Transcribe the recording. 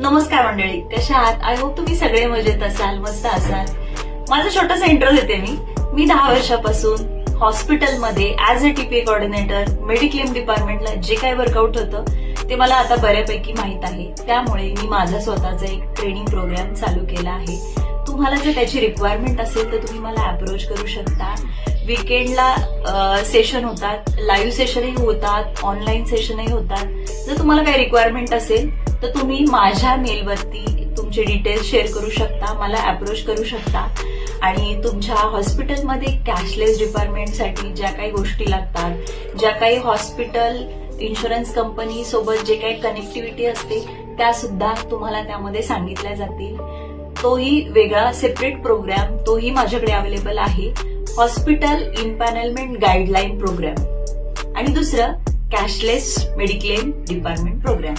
नमस्कार मंडळी, कशा आहात? आय होप तुम्ही सगळे मजेत असाल, मस्त असाल. माझा छोटासा इंट्रो देते मी 10 वर्षापासून हॉस्पिटलमध्ये as a TPA coordinator mediclaim डिपार्टमेंटला जे काही वर्कआउट होतं ते मला आता बऱ्यापैकी माहित आहे. त्यामुळे मी माझा स्वतःचा एक ट्रेनिंग प्रोग्राम चालू केला आहे. तुम्हाला जर त्याची रिक्वायरमेंट असेल तर तुम्ही मला अप्रोच करू शकता. वीकेंडला सेशन होतात, लाईव्ह सेशनही होतात, ऑनलाईन सेशनही होतात. जर तुम्हाला काही रिक्वायरमेंट असेल तर तुम्ही माझ्या मेलवरती तुमचे डिटेल्स शेअर करू शकता, मला अप्रोच करू शकता. आणि तुमच्या हॉस्पिटलमध्ये कॅशलेस डिपार्टमेंटसाठी ज्या काही गोष्टी लागतात, ज्या काही हॉस्पिटल इन्शुरन्स कंपनी सोबत जे काही कनेक्टिव्हिटी असते त्या सुद्धा तुम्हाला त्यामध्ये सांगितल्या जातील. तोही वेगळा सेपरेट प्रोग्राम तोही माझ्याकडे अवेलेबल आहे. हॉस्पिटल इम्पॅनलमेंट गाईडलाईन प्रोग्राम आणि दुसरं कॅशलेस मेडिक्लेम डिपार्टमेंट प्रोग्राम.